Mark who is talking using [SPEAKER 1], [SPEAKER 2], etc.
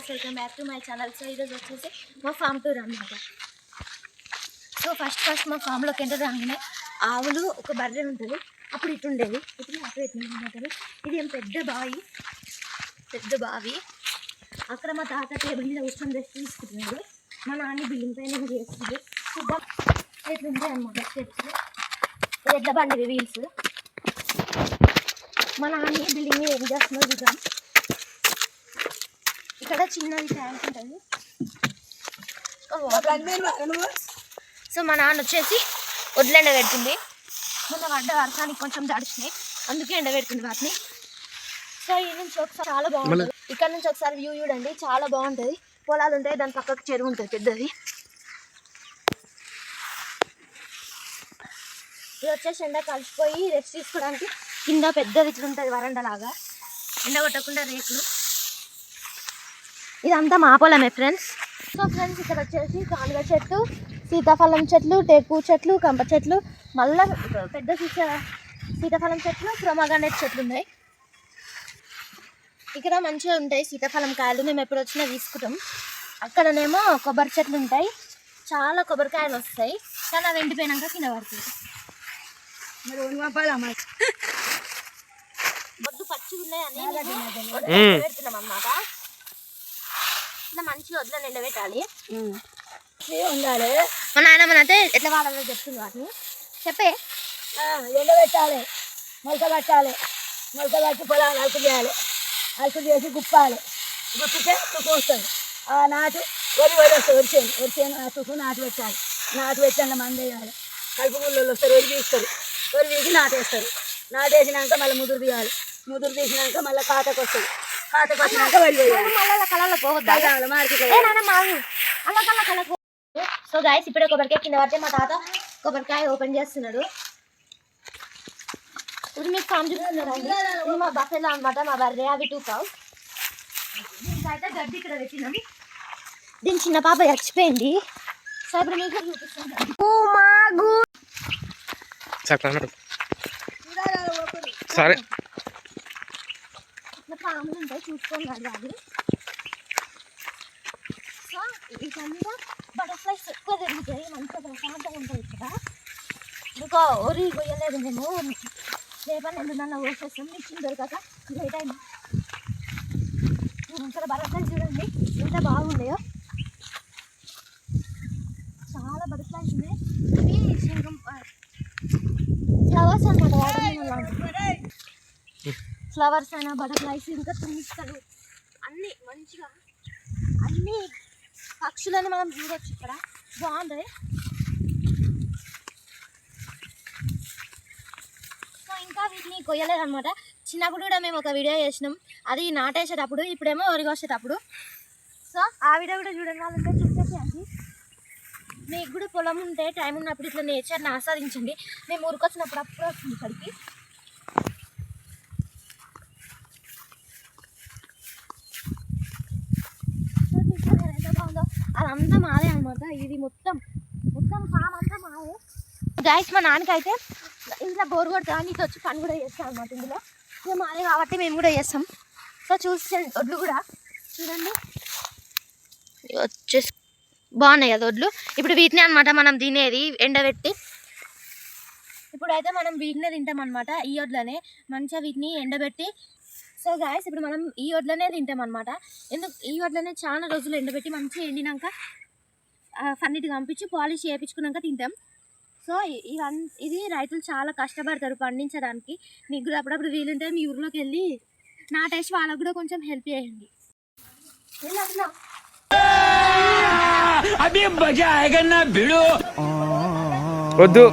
[SPEAKER 1] Welcome back to my channel. So ఈరోజు వచ్చేసి మా ఫామ్ టూర్ అన్నమాట. సో ఫస్ట్ మా ఫామ్లోకి ఎంటర్ రాగానే ఆవులు ఒక బర్రె ఉంటుంది. అప్పుడు ఇటు ఉండేది, ఇప్పుడు అక్కడ ఎట్లుంటుంది. ఇది ఏం పెద్ద బావి. అక్కడ మా తాత టేబుల్ మీద కూర్చొని రెస్ట్ తీసుకుంటున్నాడు. మా నాన్న బిల్డింగ్ పైన చేస్తుంది. చూద్దాం ఎట్లుంటాయి అన్నమాట స్టెప్స్. ఎడ్ల బండి వీల్స్. మా నాన్న బిల్డింగ్ మీద ఏం చేస్తున్నాడు చూద్దాం. ఇక్కడ చిన్నది ట్యాంక్ ఉంటుంది. సో మా నాన్న వచ్చేసి వడ్లు ఎండ పెడుతుంది. మొన్న పడ్డ వర్షానికి కొంచెం తడిచినాయి, అందుకే ఎండ పెడుతుంది వాటిని. సో ఈ నుంచి ఒకసారి చాలా బాగుంటుంది. ఇక్కడ నుంచి ఒకసారి వ్యూ చూడండి, చాలా బాగుంటుంది. పొలాలు ఉంటాయి, దాని పక్కకు చెరువు ఉంటుంది పెద్దది. ఇది వచ్చేసి ఎండ కలిసిపోయి రెస్ట్ తీసుకోవడానికి కింద పెద్దది ఇట్లా ఉంటుంది వరండలాగా, ఎండ కొట్టకుండా రేకులు. ఇదంతా మా పొలమే ఫ్రెండ్స్. సో ఫ్రెండ్స్ ఇక్కడ వచ్చేసి కానుగ చెట్టు, సీతాఫలం చెట్లు, టేకు చెట్లు, కంప చెట్లు, మళ్ళీ పెద్ద సీతాఫలం చెట్లు, ప్రొమగ్రానేట్ చెట్లు ఉన్నాయి. ఇక్కడ మంచిగా ఉంటాయి సీతాఫలం కాయలు, మేము ఎప్పుడు వచ్చినా తీసుకుంటాం. అక్కడనేమో కొబ్బరి చెట్లు ఉంటాయి, చాలా కొబ్బరికాయలు వస్తాయి. కానీ అవి ఎండిపోయినాక కింద పడుతుంది. బొడ్డు పచ్చిగా ఉన్నాయని పెడుతున్నాం అన్నమాట. ఇట్లా మంచిగా వడ్లను ఎండబెట్టాలి ఉండాలి. మా నాయనమ్మనైతే ఎట్లా వాడాలో చెప్తుంది. వాటిని చెప్పే ఎండబెట్టాలి, మొలక పెట్టాలి, మొలక పెట్టి పొలాలు అలుకు చేయాలి, అలుకు చేసి గుప్పాలి, గుప్పితే తుక్కు వస్తుంది. ఆ నాటు వరి వస్తుంది, వరిసేను ఆ తుక్కు నాటు పెట్టాలి. నాటు పెట్టండి మంది వేయాలి. కలుపు గుళ్ళు వస్తారు, వరి తీస్తారు, వరి తీసి నాటేస్తారు. నాటేసినాక మళ్ళీ ముదురు తీయాలి, ముదురు తీసినాక మళ్ళీ కాతకు వస్తుంది, కాతకు వచ్చినాక వరి వేయాలి. సో గాయస్ ఇప్పుడే కొబ్బరికాయ కింద పడితే మా తాత కొబ్బరికాయ ఓపెన్ చేస్తున్నాడు. ఇప్పుడు మీకు ఫామ్ చూపిస్తున్నారు అండి. ఇది మా బఫెలో అనమాట, మా బర్రె. అవి 2 cows. దీనికైతే గడ్డి ఇక్కడ పెట్టినాం. దీని చిన్న పాప చచ్చిపోయింది. సో ఇప్పుడు మీకు చూపిస్తున్నాను.
[SPEAKER 2] సరే
[SPEAKER 1] పాములు ఉంటాయి, చూసుకోండి. అది సో ఇదంతా బటర్ఫ్లైస్ ఎక్కువ తిరుగుతాయి, మంచిగా ప్రశాంతంగా ఉంటుంది ఇక్కడ. ఇంకా ఒరి కొయ్యలేదు మేము, రేపటి నన్ను కోసేస్తాం. మిషన్ దొరకక ఇదే టైం. ఇక్కడ బటర్ఫ్లైస్ చూడండి ఎంత బాగున్నాయో, చాలా బటర్ఫ్లైస్ ఉన్నాయి. ఇవి శంఖం ఫ్లవర్స్ అనమాట. ఫ్లవర్స్ అయినా బటర్ఫ్లైస్ ఇంకా తుమ్మిస్తారు, అన్నీ మంచిగా అన్ని పక్షులని మనం చూడవచ్చు. ఇక్కడ బాగుంటుంది. సో ఇంకా వీటిని కొయ్యలేదన్నమాట. చిన్నప్పుడు కూడా మేము ఒక వీడియో చేసినాం, అది నాటేసేటప్పుడు, ఇప్పుడేమో వరిగొచ్చేటప్పుడు. సో ఆ వీడియో కూడా చూడండి, వాళ్ళంటే చూసేసేయండి. మీకు కూడా పొలం ఉంటే టైం ఉన్నప్పుడు ఇట్లా నేచర్ని ఆస్వాదించండి. మేము ఊరికొచ్చినప్పుడు అప్పుడు వస్తుంది ఇక్కడికి. ఎంత బాగుందో, అదంతా మాదే అనమాట. ఇది మొత్తం ఫామ్ అంతా మాదే. గైస్ మా నాన్నకైతే ఇంట్లో బోర్ కొడతా నీకు వచ్చి పని కూడా చేస్తాం అనమాట. ఇందులో ఇక మాదే కాబట్టి మేము కూడా చేస్తాం. సో చూసేయండి, వడ్లు కూడా చూడండి వచ్చేసి బాగున్నాయి కదా వడ్లు. ఇప్పుడు వీటిని అనమాట మనం తినేది, ఎండబెట్టి. ఇప్పుడైతే మనం వీటినే తింటాం అనమాట, ఈ వడ్లనే మంచిగా వీటిని ఎండబెట్టి. సో గాయస్ ఇప్పుడు మనం ఈ వడ్లనే తింటాం అనమాట. ఎందుకు ఈ వడ్లనే చాలా రోజులు ఎండబెట్టి మంచిగా ఎండినాక ఫన్నిటి పంపించి పాలిష్ చేయించుకున్నాక తింటాం. సో ఇది రైతులు చాలా కష్టపడతారు పండించడానికి. మీకు కూడా అప్పుడప్పుడు వీలుంటే మీ ఊర్లోకి వెళ్ళి నాటేసి వాళ్ళకు కూడా కొంచెం హెల్ప్ చేయండి.
[SPEAKER 2] వద్దు